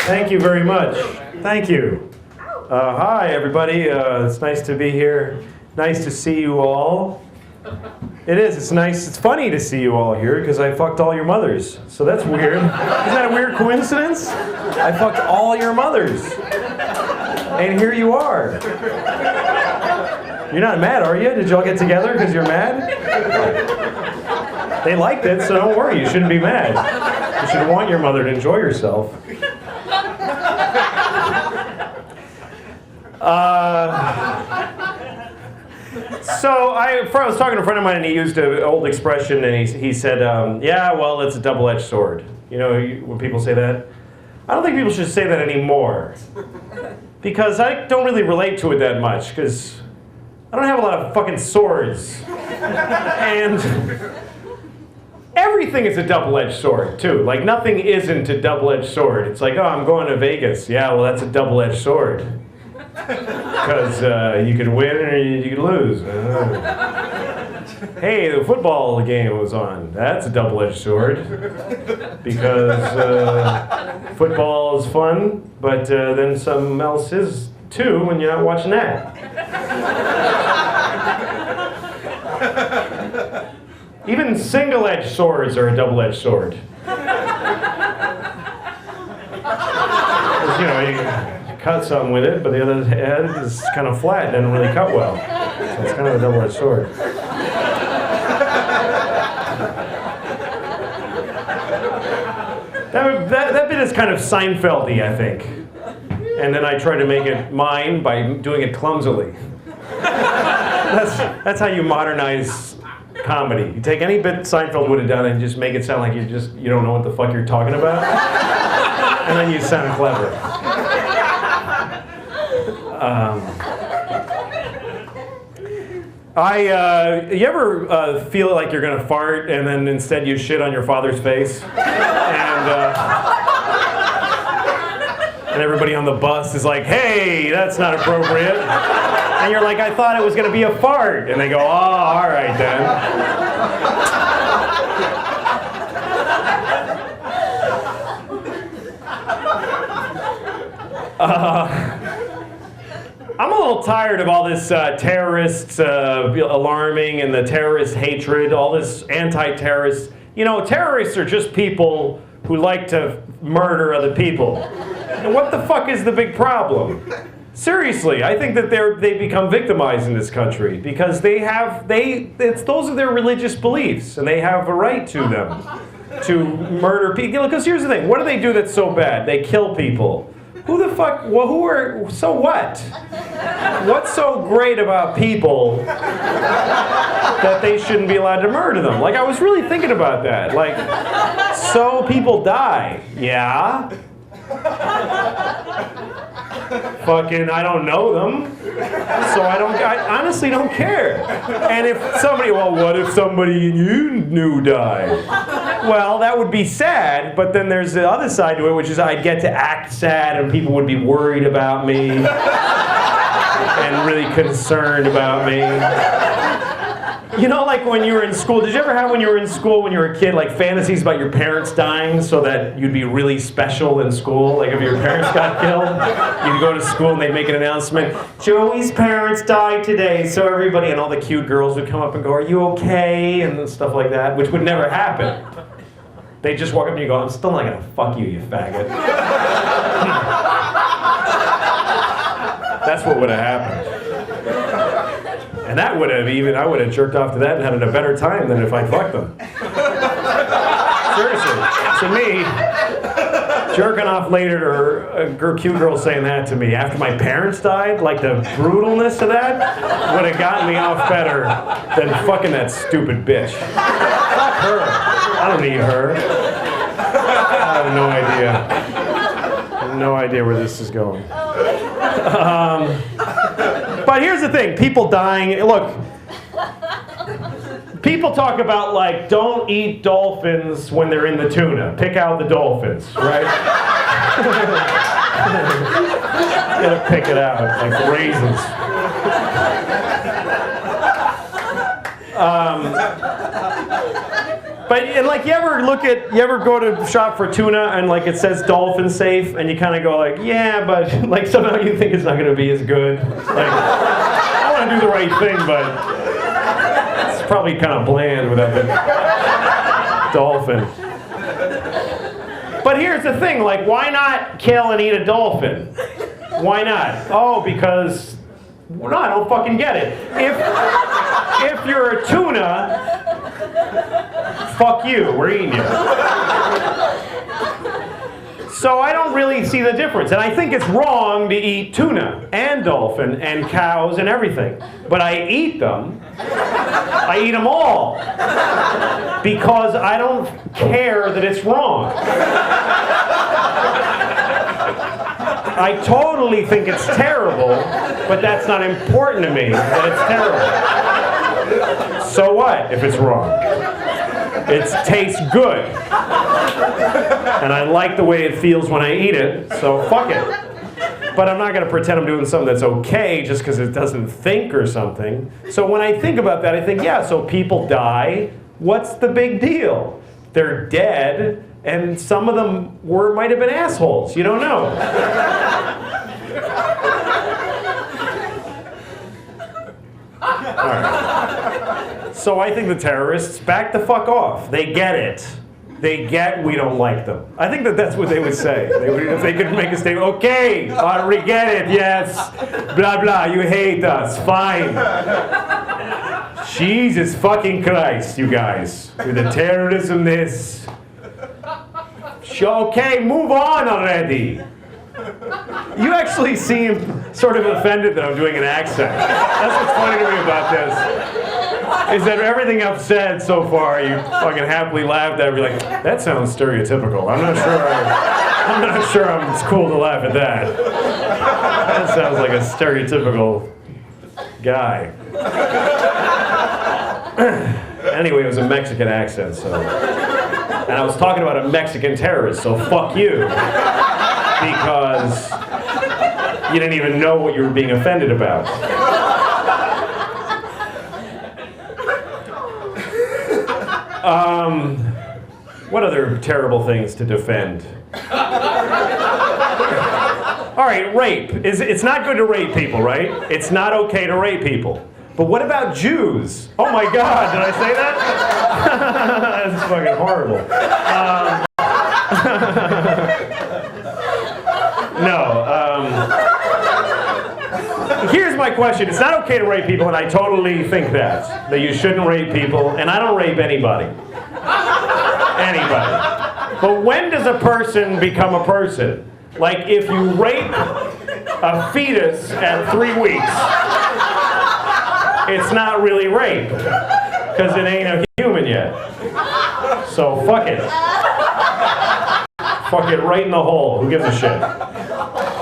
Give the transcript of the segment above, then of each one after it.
Thank you very much. Thank you. Hi, everybody. It's nice to be here. Nice to see you all. It is. It's nice. It's funny to see you all here because I fucked all your mothers. So that's weird. Isn't that a weird coincidence? I fucked all your mothers. And here you are. You're not mad, are you? Did y'all get together because you're mad? They liked it, so don't worry. You shouldn't be mad. You should want your mother to enjoy herself. So I was talking to a friend of mine, and he used an old expression, and he said, yeah, well, it's a double-edged sword. You know, when people say that? I don't think people should say that anymore. Because I don't really relate to it that much, because I don't have a lot of fucking swords. And everything is a double-edged sword, too. Like, nothing isn't a double-edged sword. It's like, oh, I'm going to Vegas. Yeah, well, that's a double-edged sword. Because you could win or you could lose. Hey, the football game was on. That's a double-edged sword. Because football is fun, but then something else is too when you're not watching that. Even single-edged swords are a double-edged sword. You know, you cut something with it, but the other end is kind of flat, doesn't really cut well. So it's kind of a double-edged sword. That bit is kind of Seinfeld-y, I think. And then I try to make it mine by doing it clumsily. That's how you modernize comedy. You take any bit Seinfeld would have done and just make it sound like you don't know what the fuck you're talking about. And then you sound clever. You ever feel like you're gonna fart and then instead you shit on your father's face? And everybody on the bus is like, hey, that's not appropriate. And you're like, I thought it was gonna be a fart. And they go, oh, all right then. I'm a little tired of all this terrorists alarming and the terrorist hatred, all this anti-terrorist. You know, terrorists are just people who like to murder other people. And what the fuck is the big problem? Seriously, I think that they become victimized in this country because those are their religious beliefs, and they have a right to them to murder people. Because here's the thing: what do they do that's so bad? They kill people. Who the fuck? Well, so what? What's so great about people that they shouldn't be allowed to murder them? Like, I was really thinking about that. Like, so people die. Yeah. Fucking, I don't know them. So I honestly don't care. And if somebody, well, what if somebody you knew died? Well, that would be sad, but then there's the other side to it, which is I'd get to act sad and people would be worried about me and really concerned about me. You know, like when you were in school, did you ever have when you were in school, when you were a kid, like fantasies about your parents dying so that you'd be really special in school? Like if your parents got killed, you'd go to school and they'd make an announcement, Joey's parents died today, so everybody, and all the cute girls would come up and go, are you okay? And stuff like that, which would never happen. They'd just walk up and you go, I'm still not gonna fuck you, you faggot. That's what would have happened. And that would have I would have jerked off to that and had a better time than if I fucked them. Seriously. To me, jerking off later to a cute girl saying that to me after my parents died, like the brutalness of that would have gotten me off better than fucking that stupid bitch. Fuck her. I don't need her. I have no idea. I have no idea where this is going. But here's the thing, people dying, look, people talk about like, don't eat dolphins when they're in the tuna. Pick out the dolphins, right? You gotta pick it out, like raisins. But and like you ever go to shop for tuna and like it says dolphin safe and you kind of go like, yeah, but like somehow you think it's not going to be as good. Like, I want to do the right thing, but it's probably kind of bland without the dolphin. But here's the thing, like, why not kill and eat a dolphin? Why not? Oh, because, well, no, I don't fucking get it. If you're a tuna, fuck you, we're eating you. So I don't really see the difference. And I think it's wrong to eat tuna and dolphin and cows and everything. But I eat them. I eat them all. Because I don't care that it's wrong. I totally think it's terrible, but that's not important to me that it's terrible. So what if it's wrong? It tastes good. And I like the way it feels when I eat it, so fuck it. But I'm not going to pretend I'm doing something that's okay just because it doesn't think or something. So when I think about that, I think, yeah, so people die. What's the big deal? They're dead, and some of them might have been assholes. You don't know. All right. So I think the terrorists back the fuck off. They get it. They get we don't like them. I think that's what they would say. If they could make a statement, okay, we get it, yes, blah, blah, you hate us, fine. Jesus fucking Christ, you guys, with the terrorism this. Okay, move on already. You actually seem sort of offended that I'm doing an accent. That's what's funny to me about this. Is that everything I've said so far, you fucking happily laughed at. You're like, that sounds stereotypical. I'm not sure it's cool to laugh at that. That sounds like a stereotypical guy. Anyway, it was a Mexican accent, so. And I was talking about a Mexican terrorist, so fuck you. Because you didn't even know what you were being offended about. What other terrible things to defend? All right, rape. It's not good to rape people, right? It's not okay to rape people. But what about Jews? Oh my God, did I say that? That's fucking horrible. Here's my question. It's not okay to rape people, and I totally think that you shouldn't rape people, and I don't rape anybody. Anybody. But when does a person become a person? Like if you rape a fetus at 3 weeks, it's not really rape, because it ain't a human yet. So fuck it. Fuck it right in the hole. Who gives a shit?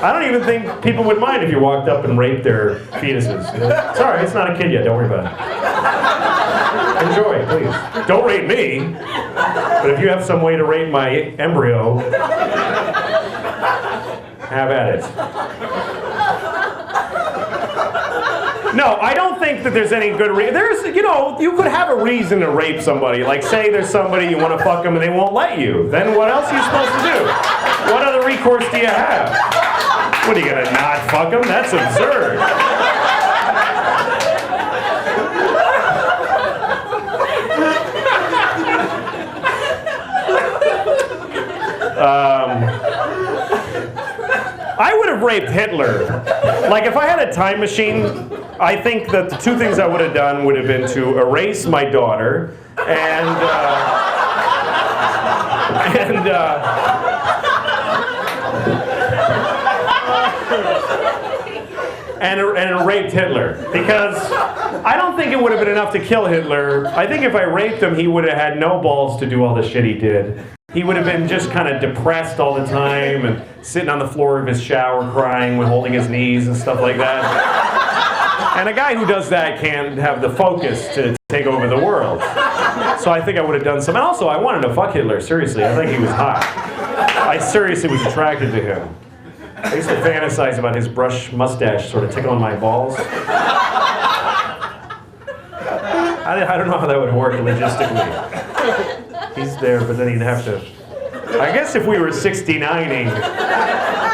I don't even think people would mind if you walked up and raped their fetuses. Sorry, it's not a kid yet. Don't worry about it. Enjoy, please. Don't rape me. But if you have some way to rape my embryo, have at it. No, I don't think that there's any good reason. You could have a reason to rape somebody. Like, say there's somebody you want to fuck them and they won't let you. Then what else are you supposed to do? What other recourse do you have? What, are you going to not fuck them? That's absurd. I would have raped Hitler. Like, if I had a time machine, I think that the two things I would have done would have been to erase my daughter and raped Hitler. Because I don't think it would have been enough to kill Hitler. I think if I raped him, he would have had no balls to do all the shit he did. He would have been just kind of depressed all the time and sitting on the floor of his shower crying with holding his knees and stuff like that. And a guy who does that can't have the focus to take over the world. So I think I would have done some. And also, I wanted to fuck Hitler, seriously. I think he was hot. I seriously was attracted to him. I used to fantasize about his brush mustache sort of tickling my balls. I don't know how that would work logistically. He's there, but then he'd have to... I guess if we were 69ing,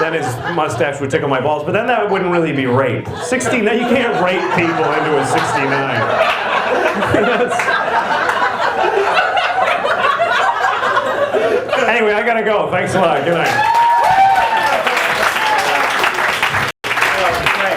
then his mustache would tickle my balls, but then that wouldn't really be rape. 69, you can't rape people into a 69. Anyway, I gotta go. Thanks a lot. Good night.